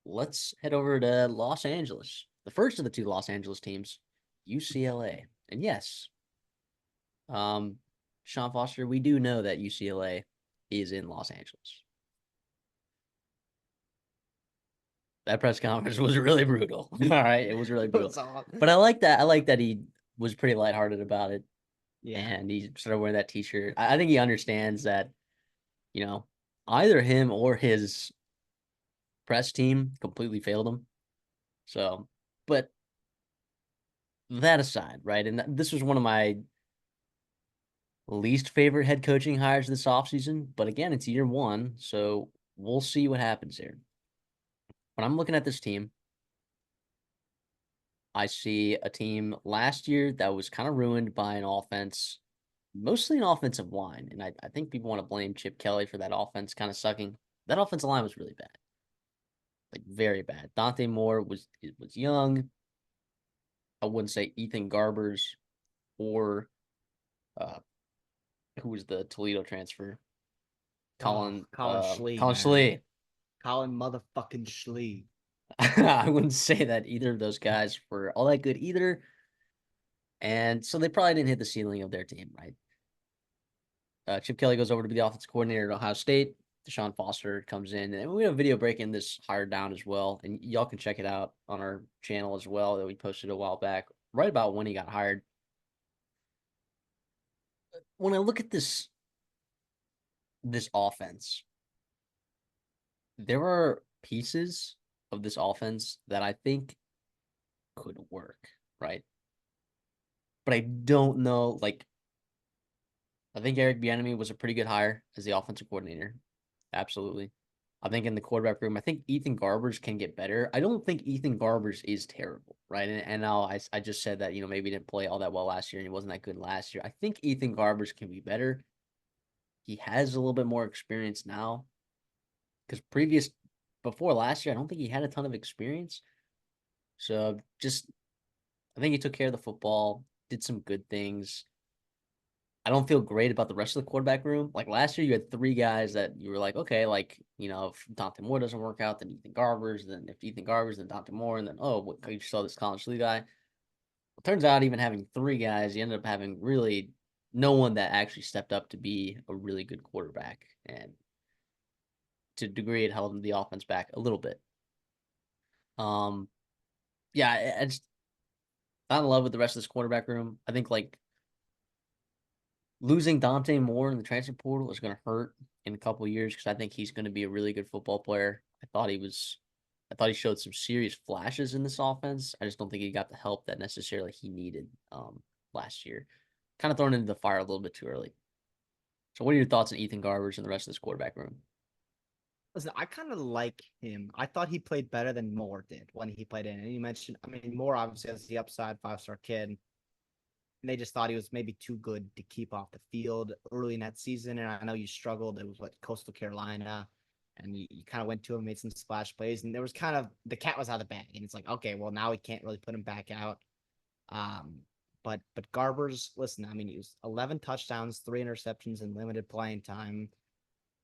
let's head over to Los Angeles. The first of the two Los Angeles teams, UCLA. And yes, um, Sean Foster, we do know that UCLA is in Los Angeles. That press conference was really brutal. All right, it was really brutal. It's all, But I like that. I like that he was pretty lighthearted about it, yeah. and he started wearing that T-shirt. I think he understands that, you know, either him or his press team completely failed him. So, but that aside, right? And this was one of my least favorite head coaching hires this offseason. But again, it's year one, so we'll see what happens here. When I'm looking at this team, I see a team last year that was kind of ruined by an offense, mostly an offensive line. And I think people want to blame Chip Kelly for that offense kind of sucking. That offensive line was really bad, like very bad. Dante Moore was young. I wouldn't say Ethan Garbers or uh, who was the Toledo transfer? Oh, Colin Schlee, Colin man. Schlee. Colin motherfucking Schlee. I wouldn't say that either of those guys were all that good either. And so they probably didn't hit the ceiling of their team, right? Chip Kelly goes over to be the offensive coordinator at Ohio State. Deshaun Foster comes in, and we have a video breaking this hire down as well. And y'all can check it out on our channel as well that we posted a while back, right about when he got hired. When I look at this offense, there are pieces of this offense that I think could work, right? But I don't know. Like, I think Eric Bieniemy was a pretty good hire as the offensive coordinator. Absolutely. I think in the quarterback room, I think Ethan Garbers can get better. I don't think Ethan Garbers is terrible, right? And now I just said that, maybe he didn't play all that well last year and he wasn't that good last year. I think Ethan Garbers can be better. He has a little bit more experience now because before last year, I don't think he had a ton of experience. So just, I think he took care of the football, did some good things. I don't feel great about the rest of the quarterback room. Like last year, you had three guys that you were like, okay, like, if Dante Moore doesn't work out, then Ethan Garbers, then if Ethan Garbers, then Dante Moore, and then, oh, you saw this College Lee guy. It turns out even having three guys, you ended up having really no one that actually stepped up to be a really good quarterback. And to a degree, it held the offense back a little bit. Um, yeah, I just, I'm in love with the rest of this quarterback room. I think like losing Dante Moore in the transfer portal is going to hurt in a couple of years because I think he's going to be a really good football player. I thought he showed some serious flashes in this offense. I just don't think he got the help that necessarily he needed last year. Kind of thrown into the fire a little bit too early. So, what are your thoughts on Ethan Garbers and the rest of this quarterback room? Listen, I kind of like him. I thought he played better than Moore did when he played in. And you mentioned, I mean, Moore obviously has the upside, five-star kid. And they just thought he was maybe too good to keep off the field early in that season. And I know you struggled. It was what, Coastal Carolina. And you kind of went to him, made some splash plays. And there was kind of the cat was out of the bag. And it's like, okay, well, now we can't really put him back out. Um, but Garbers, listen, I mean, he was 11 touchdowns, 3 interceptions in limited playing time,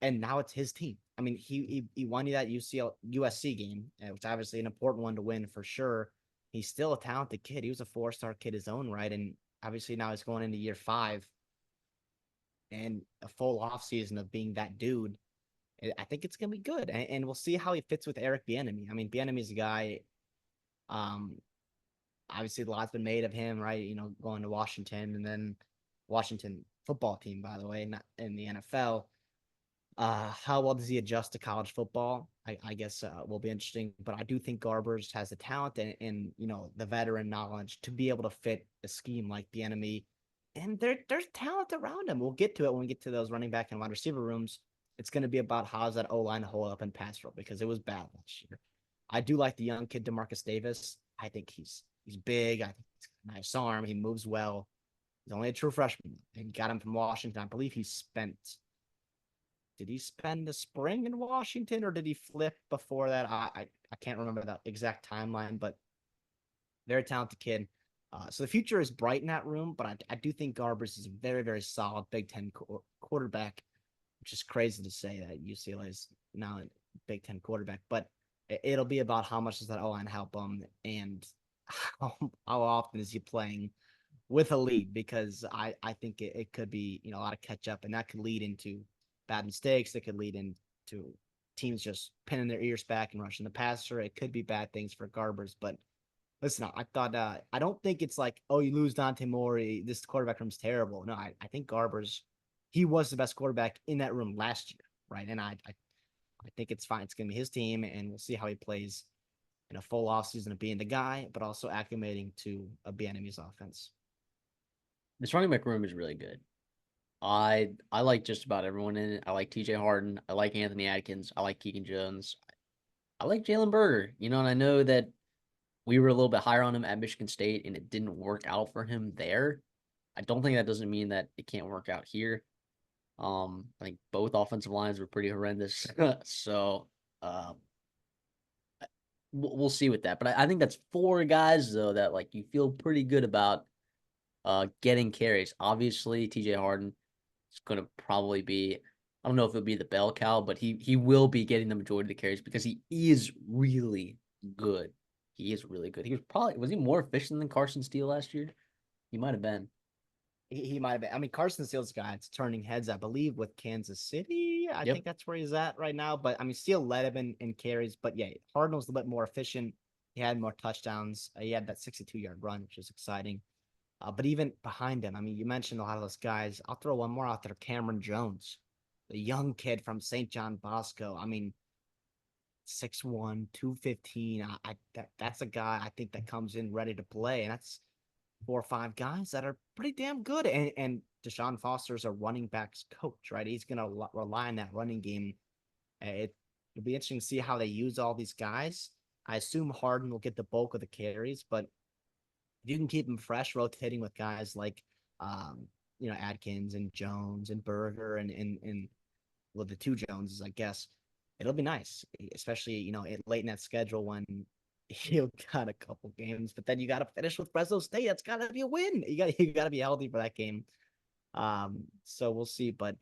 and now it's his team. I mean, he won you that USC game, which obviously an important one to win for sure. He's still a talented kid. He was a 4-star kid his own right, and obviously now he's going into year 5 and a full off season of being that dude. I think it's gonna be good, and we'll see how he fits with Eric Bieniemy. I mean, Bieniemy's a guy. Um, Obviously, a lot's been made of him, right? Going to Washington and then Washington football team, by the way, not in the NFL. How well does he adjust to college football? I guess will be interesting. But I do think Garbers has the talent and the veteran knowledge to be able to fit a scheme like the enemy. And there's talent around him. We'll get to it when we get to those running back and wide receiver rooms. It's going to be about how's that O line hold up in pass roll because it was bad last year. I do like the young kid Demarcus Davis. I think he's big. I think he's got a nice arm. He moves well. He's only a true freshman. And got him from Washington. I believe he spent did he spend the spring in Washington or did he flip before that? I can't remember that exact timeline, but very talented kid. So the future is bright in that room, but I do think Garbers is a very, very solid Big Ten quarterback, which is crazy to say that UCLA is now a Big Ten quarterback. But It'll be about how much does that O line help him, and how often is he playing with a lead, because I think it could be a lot of catch up, and that could lead into bad mistakes. That could lead into teams just pinning their ears back and rushing the passer. It could be bad things for Garbers. But listen, I thought I don't think it's like, oh, you lose Dante Moore, this quarterback room's terrible. No, I think Garbers, he was the best quarterback in that room last year, right? And I think it's fine. It's gonna be his team, and we'll see how he plays in a full offseason of being the guy, but also acclimating to a Bieniemy's offense. This running back room is really good. I like just about everyone in it. I like TJ Harden. I like Anthony Atkins. I like Keegan Jones. I like Jalen Berger. And I know that we were a little bit higher on him at Michigan State, and it didn't work out for him there. I don't think that doesn't mean that it can't work out here. I think both offensive lines were pretty horrendous, so uh, we'll see with that. But I think that's four guys though that like you feel pretty good about getting carries. Obviously, TJ Harden is going to probably be. I don't know if it'll be the bell cow, but he will be getting the majority of the carries because he is really good. He is really good. Was he more efficient than Carson Steele last year? He might have been. He might have been. I mean, Carson Steele's guy, it's turning heads, I believe, with Kansas City. I Yep. think that's where he's at right now. But I mean, Steele led him in carries. But yeah, Harden was a little bit more efficient. He had more touchdowns. He had that 62-yard run, which is exciting. But even behind him, I mean, you mentioned a lot of those guys. I'll throw one more out there, Cameron Jones, the young kid from St. John Bosco. I mean, 6'1", 215. That's a guy I think that comes in ready to play. And that's 4 or 5 guys that are pretty damn good. And Deshaun Foster's a running backs coach, right? He's going to rely on that running game. It'll be interesting to see how they use all these guys. I assume Harden will get the bulk of the carries, but if you can keep him fresh, rotating with guys like, um, Adkins and Jones and Berger and well, the two Joneses, I guess, it'll be nice, especially late in that schedule when you got a couple games, but then you got to finish with Fresno State. That's got to be a win. You got to be healthy for that game. So we'll see, but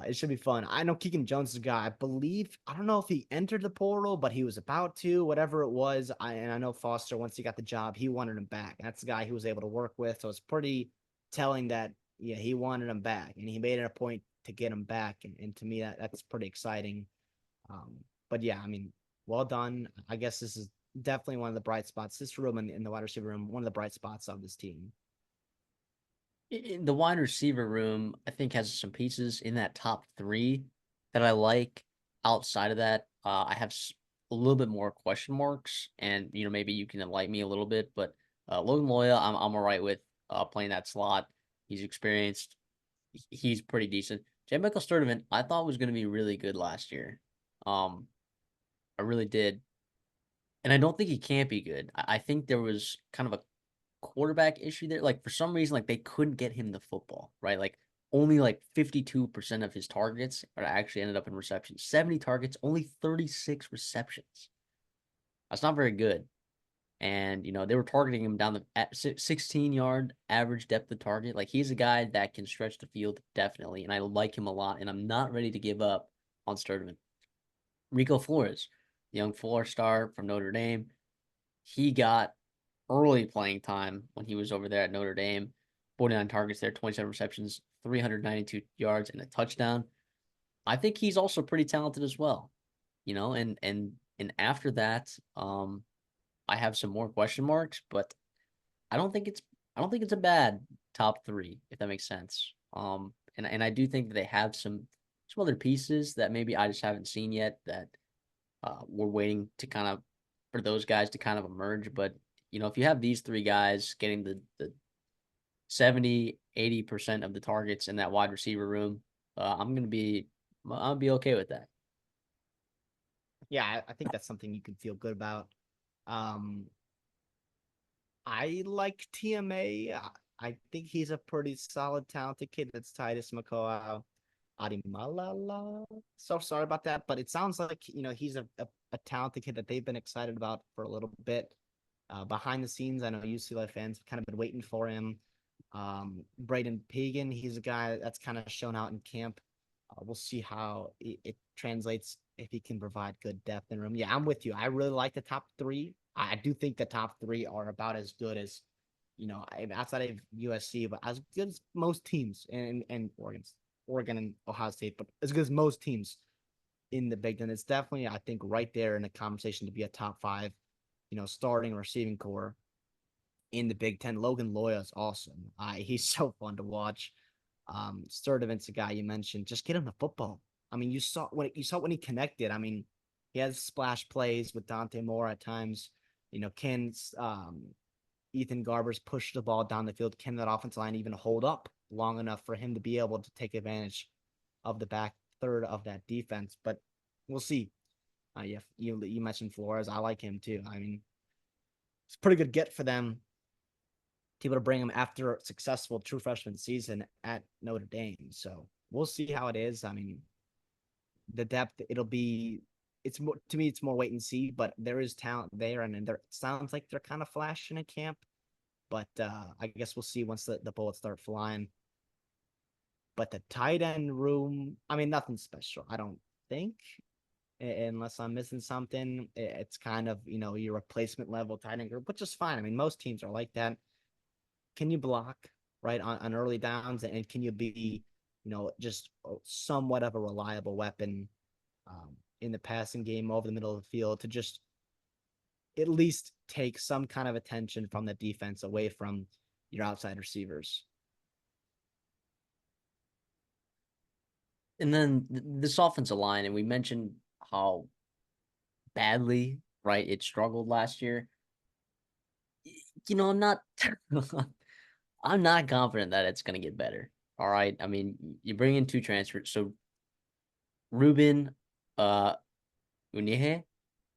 it should be fun. I know Keegan Jones is a guy. I believe I don't know if he entered the portal, but he was about to, whatever it was. And I know Foster, once he got the job, he wanted him back. And that's the guy he was able to work with. So it's pretty telling that yeah, he wanted him back, and he made it a point to get him back. And to me, that's pretty exciting. Um, but yeah, I mean, well done. I guess this is definitely one of the bright spots. This room in the wide receiver room, one of the bright spots of this team. In the wide receiver room, I think has some pieces in that top three that I like. Outside of that, I have a little bit more question marks, and maybe you can enlighten me a little bit. But Logan Loya, I'm all right with playing that slot. He's experienced. He's pretty decent. J. Michael Sturdivant, I thought was going to be really good last year. Um, I really did, and I don't think he can't be good. I think there was kind of a quarterback issue there. Like for some reason, like they couldn't get him the football, right? Like only like 52% of his targets are actually ended up in receptions. 70 targets, only 36 receptions. That's not very good. And they were targeting him down the at 16-yard average depth of target. Like he's a guy that can stretch the field definitely, and I like him a lot. And I'm not ready to give up on Sturdivant. Rico Flores, young four-star from Notre Dame, he got early playing time when he was over there at Notre Dame. 49 targets there, 27 receptions, 392 yards, and a touchdown. I think he's also pretty talented as well. And after that, I have some more question marks, but I don't think it's I don't think it's a bad top three, if that makes sense. And I do think that they have some other pieces that maybe I just haven't seen yet that we're waiting to kind of for those guys to kind of emerge. But if you have these three guys getting the 70-80% of the targets in that wide receiver room, I'll be okay with that. Yeah, I think that's something you can feel good about. Um, I like TMA. I think he's a pretty solid, talented kid. That's Titus McCoy. Adimalala. So sorry about that, but it sounds like he's a talented kid that they've been excited about for a little bit. Behind the scenes, I know UCLA fans have kind of been waiting for him. Braden Pagan, he's a guy that's kind of shown out in camp. We'll see how it translates if he can provide good depth in room. Yeah, I'm with you. I really like the top three. I do think the top three are about as good as, outside of USC, but as good as most teams in Oregon and Ohio State, but as good as most teams in the Big Ten. It's definitely, I think, right there in the conversation to be a top five, starting receiving core in the Big Ten. Logan Loya is awesome. He's so fun to watch. Sturdivant's a guy you mentioned. Just get him the football. I mean, you saw when he connected. I mean, he has splash plays with Dante Moore at times. Can Ethan Garbers push the ball down the field? Can that offensive line even hold up long enough for him to be able to take advantage of the back third of that defense? But we'll see. Yeah, you mentioned Flores. I like him too. I mean, it's a pretty good get for them to be able to bring him after a successful true freshman season at Notre Dame. So we'll see how it is. I mean, the depth, it's more, to me, it's more wait and see, but there is talent there. And there, it sounds like they're kind of flashing in camp, but I guess we'll see once the bullets start flying. But the tight end room, I mean, nothing special, I don't think, unless I'm missing something. It's kind of, your replacement level tight end group, which is fine. I mean, most teams are like that. Can you block right on early downs, and can you be, just somewhat of a reliable weapon in the passing game over the middle of the field to just at least take some kind of attention from the defense away from your outside receivers. And then this offensive line, and we mentioned how badly, right, it struggled last year. I'm not I'm not confident that it's gonna get better. All right. I mean, you bring in two transfers. So Ruben Unihe, I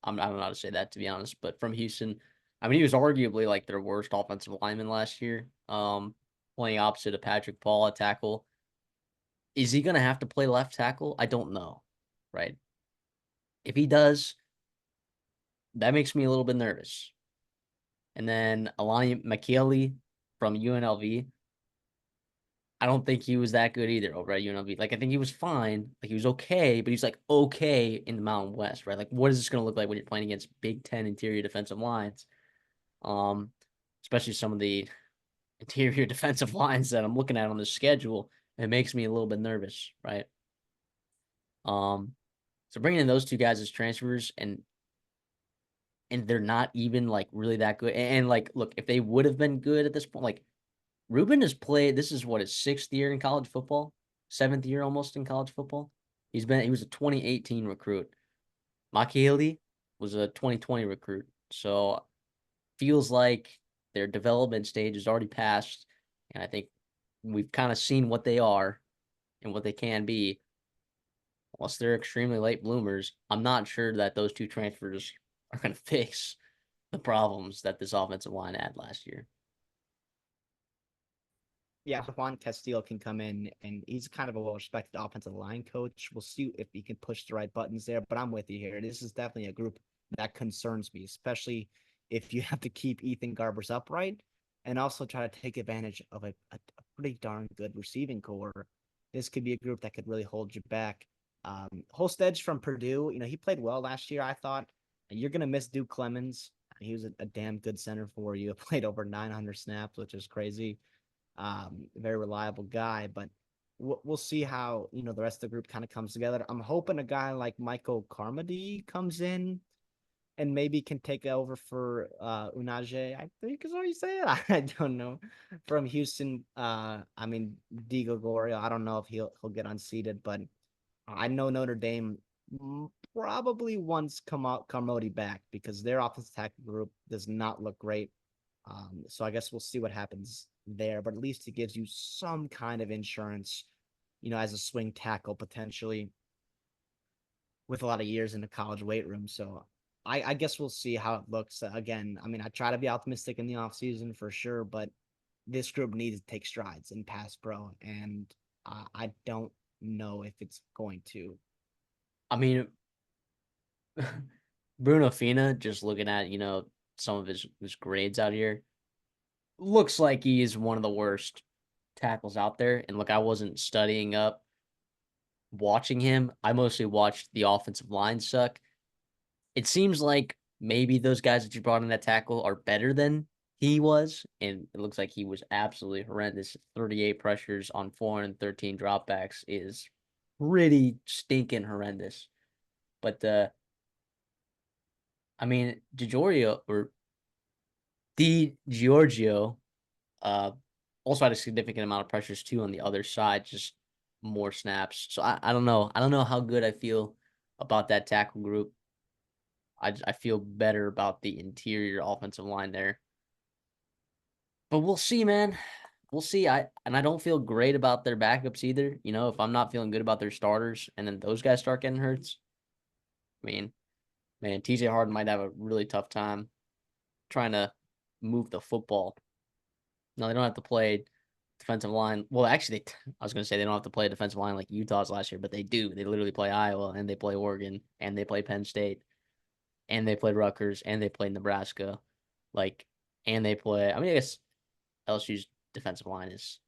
don't know how to say that, to be honest, but from Houston. I mean, he was arguably like their worst offensive lineman last year. Playing opposite of Patrick Paul at tackle. Is he gonna have to play left tackle? I don't know. Right. If he does, that makes me a little bit nervous. And then Alani McKeely from UNLV. I don't think he was that good either over at UNLV. Like, I think he was fine. Like, he was okay, but he's like okay in the Mountain West, right? Like, what is this going to look like when you're playing against Big Ten interior defensive lines? Um, Especially some of the interior defensive lines that I'm looking at on the schedule. It makes me a little bit nervous, right? Um, so bringing in those two guys as transfers and they're not even like really that good. And like, look, if they would have been good at this point, like Ruben has played. This is what his sixth year in college football, seventh year almost in college football. He was a 2018 recruit. Makieli was a 2020 recruit. So feels like their development stage is already passed, and I think we've kind of seen what they are and what they can be. Unless they're extremely late bloomers, I'm not sure that those two transfers are going to fix the problems that this offensive line had last year. Yeah, Juan Castillo can come in, and he's kind of a well-respected offensive line coach. We'll see if he can push the right buttons there, but I'm with you here. This is definitely a group that concerns me, especially if you have to keep Ethan Garbers upright and also try to take advantage of a pretty darn good receiving core. This could be a group that could really hold you back. Holstedge from Purdue, he played well last year, I thought. You're going to miss Duke Clemens. He was a damn good center for you. Played over 900 snaps, which is crazy. Very reliable guy, but we'll see how the rest of the group kind of comes together. I'm hoping a guy like Michael Carmody comes in and maybe can take over for Unaje. I think is what you say it. I don't know. From Houston, I mean Diego Gorio. I don't know if he'll get unseated, but I know Notre Dame probably wants Carmody back because their offensive tackle group does not look great. So I guess we'll see what happens there, but at least it gives you some kind of insurance, as a swing tackle potentially with a lot of years in the college weight room. So I guess we'll see how it looks. Again, I mean, I try to be optimistic in the offseason for sure, but this group needs to take strides in pass pro, and I don't know if it's going to. I mean, Bruno Fina, just looking at some of his grades out here, looks like he is one of the worst tackles out there. And look, I wasn't studying up watching him, I mostly watched the offensive line suck. It seems like maybe those guys that you brought in that tackle are better than he was, and it looks like he was absolutely horrendous. 38 pressures on 413 dropbacks is pretty stinking horrendous. But I mean, DiGiorgio or Di Giorgio uh also had a significant amount of pressures too on the other side, just more snaps. So I don't know. I don't know how good I feel about that tackle group. I feel better about the interior offensive line there. But we'll see, man. We'll see. I don't feel great about their backups either. You know, if I'm not feeling good about their starters and then those guys start getting hurts, I mean, man, TJ Harden might have a really tough time trying to move the football. No, they don't have to play defensive line. Well, actually, I was going to say they don't have to play defensive line like Utah's last year, but they do. They literally play Iowa and they play Oregon and they play Penn State and they play Rutgers and they play Nebraska. Like, and they play, I mean, I guess LSU's defensive line is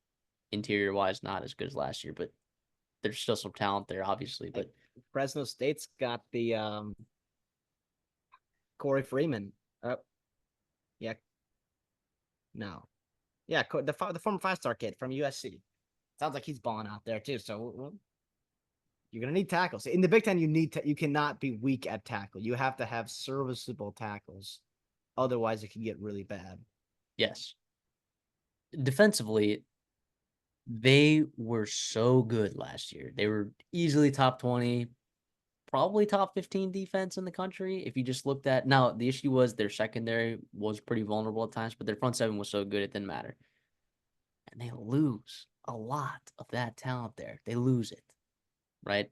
interior wise not as good as last year, but there's still some talent there, obviously. Like But Fresno State's got the Corey Freeman. Yeah, no, yeah, the former 5-star kid from USC. Sounds like he's balling out there too. So you're gonna need tackles in the Big Ten. You cannot be weak at tackle. You have to have serviceable tackles. Otherwise, it can get really bad. yes, defensively, they were so good last year. They were easily top 20, probably top 15 defense in the country. If you just looked at now, the issue was their secondary was pretty vulnerable at times, but their front seven was so good it didn't matter. And they lose a lot of that talent there. They lose it, right?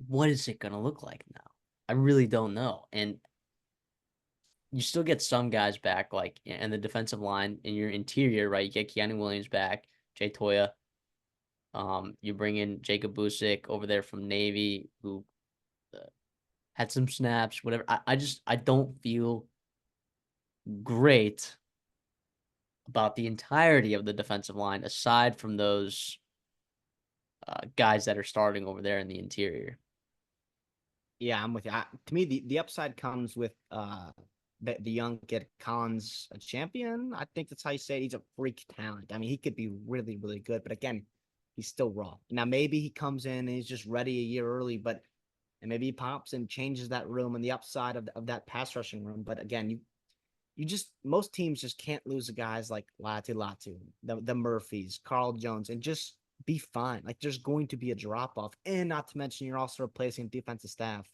What is it going to look like now? I really don't know. And you still get some guys back, like in the defensive line in your interior, right? You get Keanu Williams back, Jay Toya. You bring in Jacob Busick over there from Navy, who uh, had some snaps, whatever. I don't feel great about the entirety of the defensive line aside from those guys that are starting over there in the interior. Yeah, I'm with you. To me, the upside comes with the young kid Collins, a champion. I think that's how you say it. He's a freak talent. I mean, he could be really, really good, but again, he's still raw. Now, maybe he comes in and he's just ready a year early, but and maybe he pops and changes that room and the upside of that pass rushing room. But again, you just most teams just can't lose the guys like Latu, the Murphys, Carl Jones, and just be fine. Like there's going to be a drop off, and not to mention you're also replacing defensive staff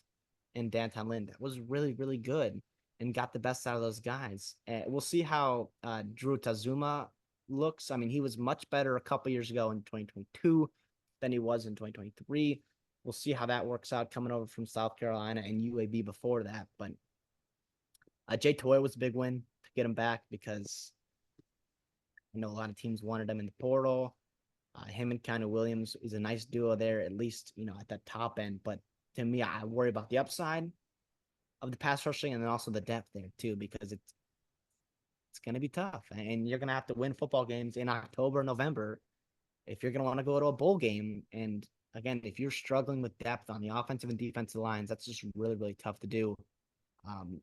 in Danton Lynn that was really really good and got the best out of those guys. And we'll see how Drew Tazuma looks. I mean, he was much better a couple years ago in 2022 than he was in 2023. We'll see how that works out coming over from South Carolina and UAB before that, but Jay Toy was a big win to get him back because I know a lot of teams wanted him in the portal. Him and Keanu Williams is a nice duo there, at least at that top end. But to me, I worry about the upside of the pass rushing and then also the depth there too, because it's going to be tough, and you're going to have to win football games in October, November, if you're going to want to go to a bowl game. And again, if you're struggling with depth on the offensive and defensive lines, that's just really really tough to do.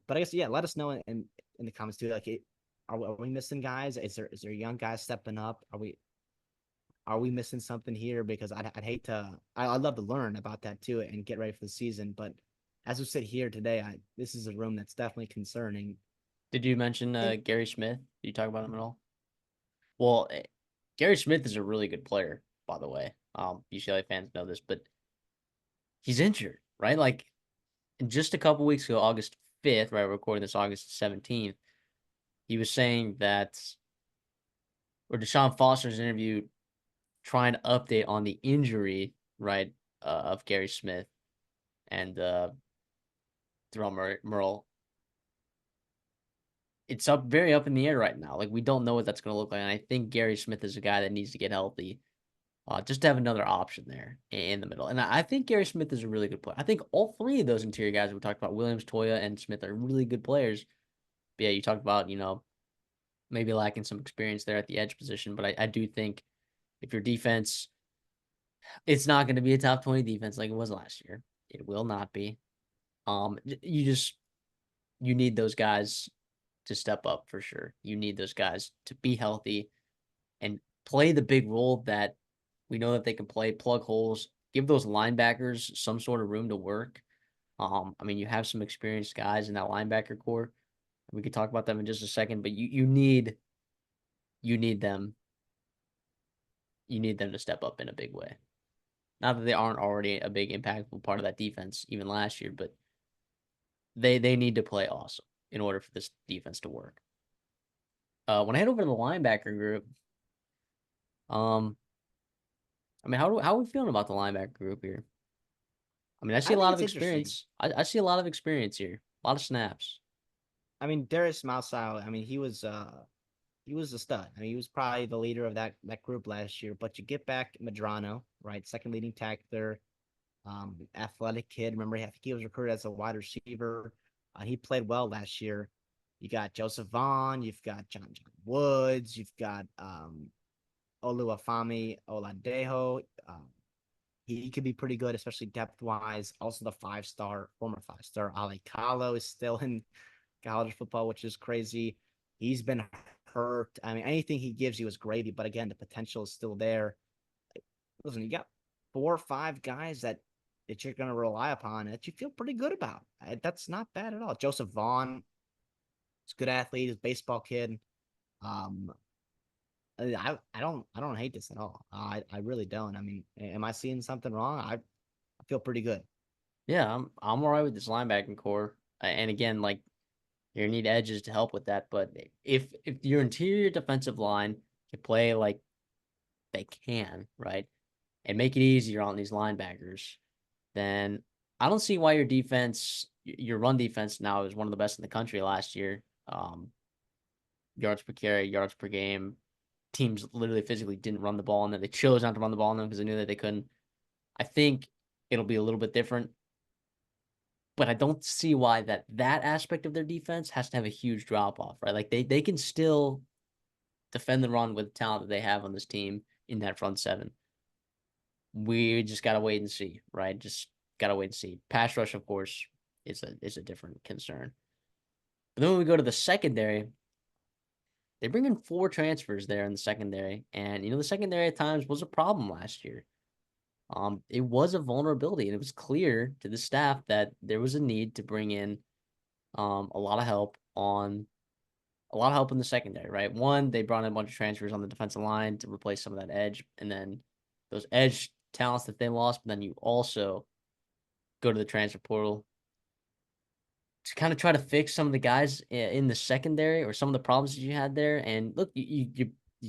But I guess yeah, let us know in the comments too. Like, are we missing guys? Is there young guys stepping up? Are we missing something here? Because I'd hate to. I'd love to learn about that too and get ready for the season. But as we sit here today, this is a room that's definitely concerning. Did you mention And Gary Smith? Did you talk about him at all? Well, Gary Smith is a really good player, by the way. UCLA fans know this, but he's injured, right? Like just a couple weeks ago, August 5th, right? We're recording this August 17th. He was saying that, or Deshaun Foster's interview trying to update on the injury, right, of Gary Smith and Terrell Merle. It's very up in the air right now. Like we don't know what that's going to look like. And I think Gary Smith is a guy that needs to get healthy, just to have another option there in the middle. And I think Gary Smith is a really good player. I think all three of those interior guys we talked about, Williams, Toya, and Smith, are really good players. But yeah, you talked about maybe lacking some experience there at the edge position, but I do think if your defense It's not going to be a top 20 defense like it was last year. It will not be. You just you need those guys to step up for sure. You need those guys to be healthy and play the big role that we know that they can play, plug holes, give those linebackers some sort of room to work. I mean, you have some experienced guys in that linebacker core. We could talk about them in just a second, but you need them to step up in a big way. Not that they aren't already a big impactful part of that defense even last year, but they need to play awesome in order for this defense to work. When I head over to the linebacker group, um, I mean, how are we feeling about the linebacker group here? I mean, I see I a think lot of it's interesting. experience. I see a lot of experience here, a lot of snaps. I mean, Darius Mousau, I mean, he was a stud. I mean, he was probably the leader of that group last year. But you get back Madrano, right? Second leading tackler, athletic kid. Remember, I think he was recruited as a wide receiver. He played well last year. You got Joseph Vaughn, you've got John Woods, you've got Oluwafemi Oladejo. He could be pretty good, especially depth wise. Also, the former 5 star Ali Kalo is still in college football, which is crazy. He's been hurt. I mean, anything he gives you is gravy, but again, the potential is still there. Listen, you got 4 or 5 guys that you're going to rely upon that you feel pretty good about. That's not bad at all. Joseph Vaughn is a good athlete, he's a baseball kid. Um, I don't hate this at all. I really don't. I mean, am I seeing something wrong? I feel pretty good. Yeah, I'm all right with this linebacking core. And again, like you need edges to help with that. But if your interior defensive line can play like they can, right, and make it easier on these linebackers, then I don't see why your run defense now is one of the best in the country last year. Yards per carry, yards per game. Teams literally physically didn't run the ball, and then they chose not to run the ball on them because they knew that they couldn't. I think it'll be a little bit different, but I don't see why that aspect of their defense has to have a huge drop off, right? Like they can still defend the run with the talent that they have on this team in that front seven. We just gotta wait and see, right? Just gotta wait and see. Pass rush, of course, is a different concern. But then when we go to the secondary, they bring in 4 transfers there in the secondary, and the secondary at times was a problem last year. It was a vulnerability, and it was clear to the staff that there was a need to bring in a lot of help in the secondary, right? One, they brought in a bunch of transfers on the defensive line to replace some of that edge, and then those edge talents that they lost. But then you also go to the transfer portal to kind of try to fix some of the guys in the secondary or some of the problems that you had there. And look, you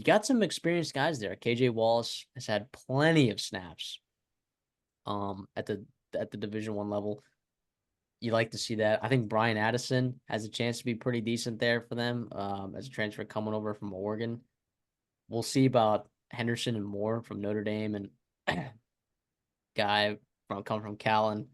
got some experienced guys there. KJ Wallace has had plenty of snaps at the Division 1 level. You like to see that. I think Brian Addison has a chance to be pretty decent there for them as a transfer coming over from Oregon. We'll see about Henderson and Moore from Notre Dame and guy from Cal and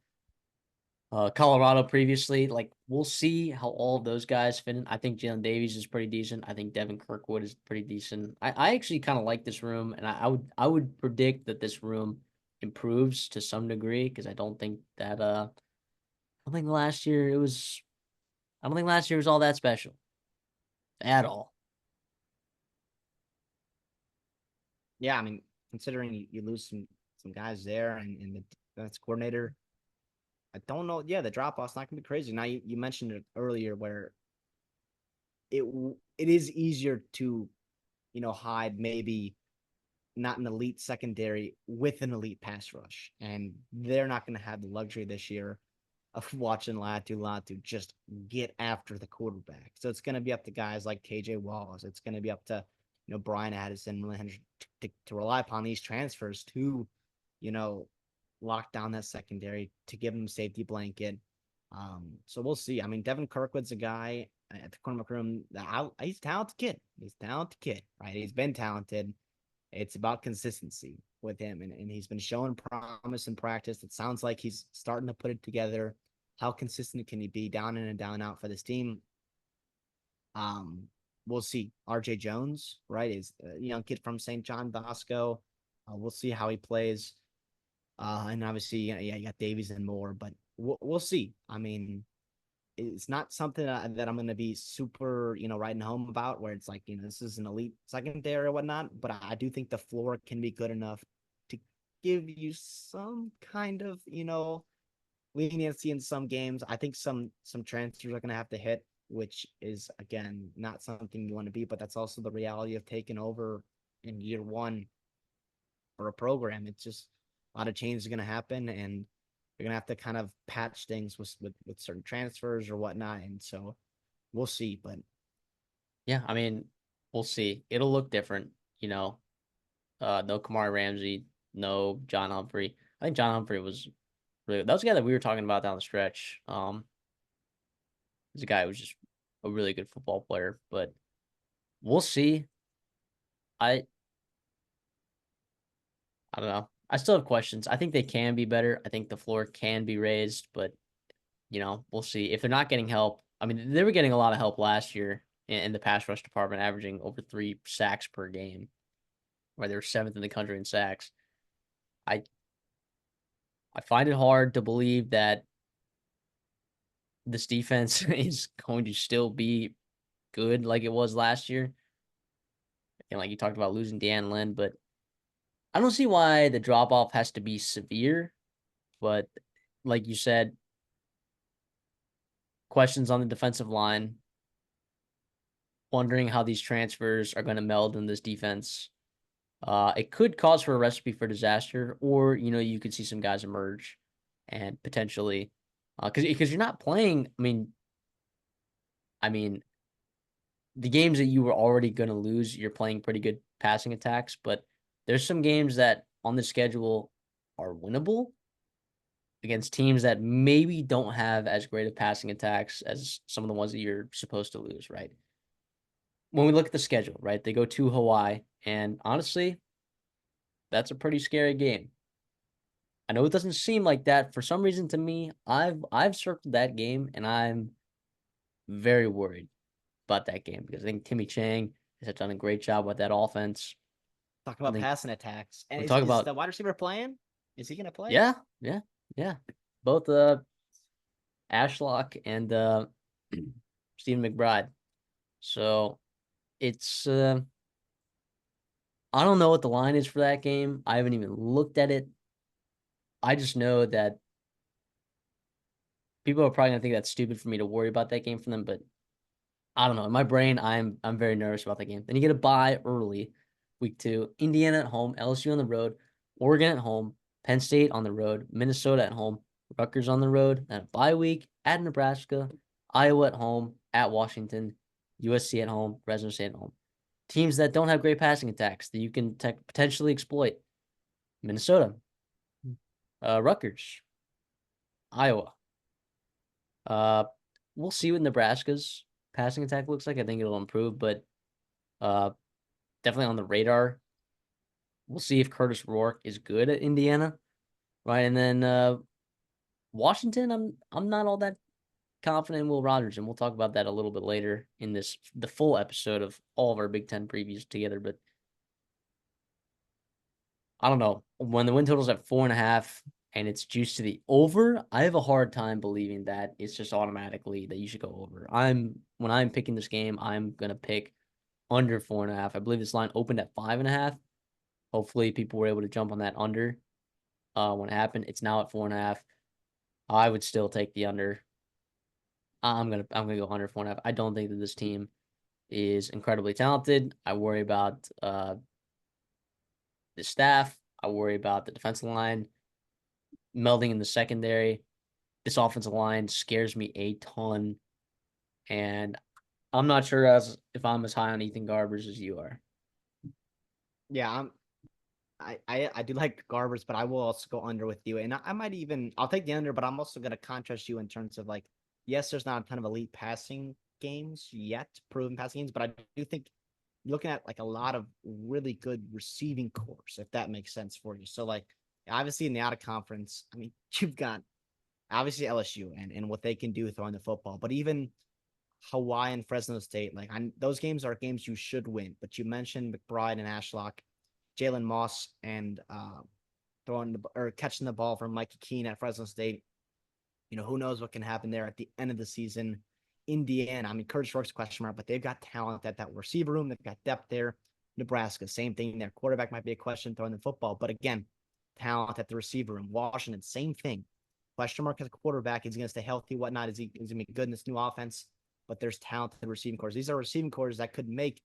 Colorado previously. Like we'll see how all of those guys fit in. I think Jalen Davies is pretty decent. I think Devin Kirkwood is pretty decent. I actually kind of like this room, and I would predict that this room improves to some degree because I don't think last year it was I don't think last year was all that special at all. Yeah, I mean, considering you lose some guys there and the defense coordinator, I don't know. Yeah, the drop off's not gonna be crazy. Now you mentioned it earlier where it is easier to hide maybe not an elite secondary with an elite pass rush, and they're not going to have the luxury this year of watching Latu just get after the quarterback. So it's going to be up to guys like KJ Wallace. It's going to be up to Brian Addison, to rely upon these transfers to you know lock down that secondary to give them safety blanket. So we'll see. I mean, Devin Kirkwood's a guy at the cornerback room. He's a talented kid. He's a talented kid, right? He's been talented. It's about consistency with him, and he's been showing promise in practice. It sounds like he's starting to put it together. How consistent can he be down in and down out for this team? Um, we'll see. RJ Jones, right, is a young kid from St. John Bosco. We'll see how he plays. And obviously, yeah, you got Davies and more, but we'll see. I mean, it's not something that I'm going to be super, writing home about where it's like, this is an elite secondary or whatnot. But I do think the floor can be good enough to give you some kind of, leniency in some games. I think some transfers are going to have to hit, which is, again, not something you want to be, but that's also the reality of taking over in year one for a program. It's just a lot of change is going to happen, and you're going to have to kind of patch things with certain transfers or whatnot. And so we'll see. But Yeah, I mean, we'll see. It'll look different, you know. No Kamari Ramsey, no John Humphrey. I think John Humphrey was really that was the guy that we were talking about down the stretch. He's a guy who was just a really good football player, but we'll see. I I don't know. I still have questions. I think they can be better. I think the floor can be raised, but we'll see. If they're not getting help, I mean, they were getting a lot of help last year in the pass rush department, averaging over 3 sacks per game, where they were seventh in the country in sacks. I I find it hard to believe that this defense is going to still be good like it was last year. And like you talked about losing Dan Lynn, but I don't see why the drop off has to be severe. But like you said, questions on the defensive line, wondering how these transfers are going to meld in this defense. It could cause for a recipe for disaster, or you could see some guys emerge and potentially, because you're not playing. I mean, the games that you were already going to lose, you're playing pretty good passing attacks, but there's some games that on the schedule are winnable against teams that maybe don't have as great of passing attacks as some of the ones that you're supposed to lose, right? When we look at the schedule, right, they go to Hawaii, and honestly, that's a pretty scary game. I know it doesn't seem like that for some reason to me. I've circled that game, and I'm very worried about that game because I think Timmy Chang has done a great job with that offense. talk I about think passing attacks. And we is, talk is about the wide receiver playing? Is he going to play? yeah, yeah, yeah. Both Ashlock and Stephen McBride. So it's I don't know what the line is for that game. I haven't even looked at it. I just know that people are probably gonna think that's stupid for me to worry about that game for them, but I don't know. In my brain, I'm very nervous about that game. Then you get a bye early, week 2. Indiana at home, LSU on the road, Oregon at home, Penn State on the road, Minnesota at home, Rutgers on the road, then a bye week at Nebraska, Iowa at home, at Washington, USC at home, Fresno State at home. Teams that don't have great passing attacks that you can potentially exploit. Minnesota, Rutgers, Iowa. Uh, we'll see what Nebraska's passing attack looks like. I think it'll improve, but uh, definitely on the radar. We'll see if Curtis Rourke is good at Indiana, right? And then Washington, I'm not all that confident in Will Rogers, and we'll talk about that a little bit later in the full episode of all of our Big Ten previews together. But I don't know when the win total's at 4.5 and it's juiced to the over. I have a hard time believing that it's just automatically that you should go over. When I'm picking this game, I'm gonna pick under 4.5. I believe this line opened at 5.5. Hopefully, people were able to jump on that under when it happened. It's now at 4.5. I would still take the under. I'm gonna go under 4.5. I don't think that this team is incredibly talented. I worry about the staff. I worry about the defensive line melding in the secondary. This offensive line scares me a ton, and I'm not sure as if I'm as high on Ethan Garbers as you are. Yeah, I do like Garbers, but I will also go under with you. And I might even I'll take the under, but I'm also gonna contrast you in terms of like, yes, there's not a ton of elite passing games yet, proven passing games, but I do think you're looking at like a lot of really good receiving cores, if that makes sense for you. So like obviously in the out of conference, I mean, you've got obviously LSU and what they can do throwing the football, but even Hawaii and Fresno State, like those games are games you should win. But you mentioned McBride and Ashlock, Jalen Moss and throwing or catching the ball from Mikey Keene at Fresno State. Who knows what can happen there at the end of the season. Indiana, I mean, Curtis Rourke's question mark, but they've got talent at that receiver room. They've got depth there. Nebraska, same thing. Their quarterback might be a question throwing the football, but again, talent at the receiver room. Washington, same thing. Question mark as a quarterback. Is he going to stay healthy? Whatnot? Is he going to be good in this new offense? But there's talent at the receiving cores. These are receiving cores that could make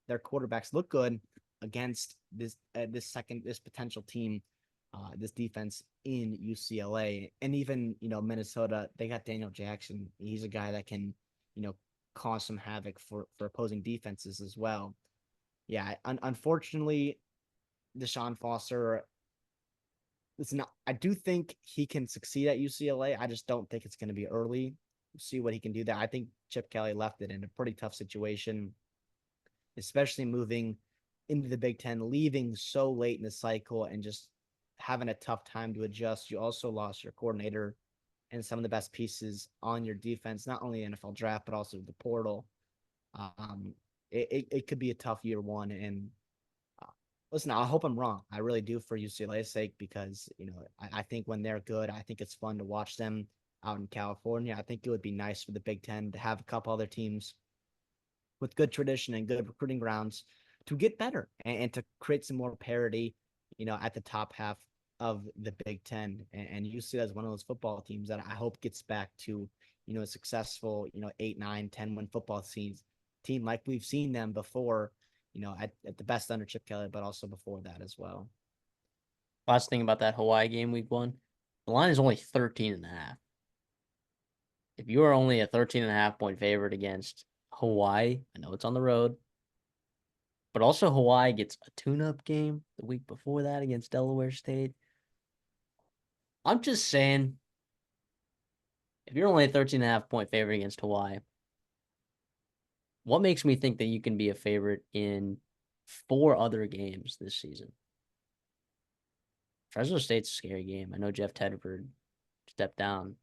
their quarterbacks look good against this potential team, this defense in UCLA, and even Minnesota. They got Daniel Jackson. He's a guy that can cause some havoc for opposing defenses as well. Yeah, unfortunately, Deshaun Foster. It's not. I do think he can succeed at UCLA. I just don't think it's going to be early. See what he can do there. I think Chip Kelly left it in a pretty tough situation, especially moving into the Big Ten, leaving so late in the cycle and just having a tough time to adjust. You also lost your coordinator and some of the best pieces on your defense, not only NFL draft, but also the portal. It could be a tough year one. And listen, I hope I'm wrong. I really do for UCLA's sake because, I think when they're good, I think it's fun to watch them out in California. I think it would be nice for the Big Ten to have a couple other teams with good tradition and good recruiting grounds to get better and to create some more parity, at the top half of the Big Ten. And UCLA is one of those football teams that I hope gets back to, a successful, 8, 9, 10 win football team like we've seen them before, at the best under Chip Kelly, but also before that as well. Last thing about that Hawaii game week 1, the line is only 13.5. If you are only a 13.5 point favorite against Hawaii, I know it's on the road, but also Hawaii gets a tune-up game the week before that against Delaware State. I'm just saying, if you're only a 13.5 point favorite against Hawaii, what makes me think that you can be a favorite in 4 other games this season? Fresno State's a scary game. I know Jeff Tedford stepped down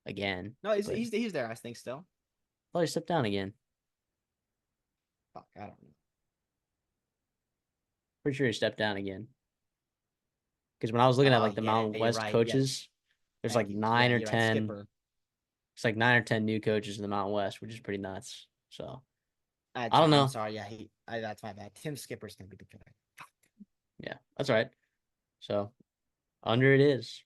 again. No, he's there, I think, still. I thought he stepped down again. Fuck, I don't know. Pretty sure he stepped down again. Because when I was looking at the Mountain West right. coaches, there's like 9 or 10. Skipper. It's like 9 or 10 new coaches in the Mountain West, which is pretty nuts. So I don't I'm know. sorry. Yeah, that's my bad. Tim Skipper's gonna be the guy. Yeah, that's right. So under it is.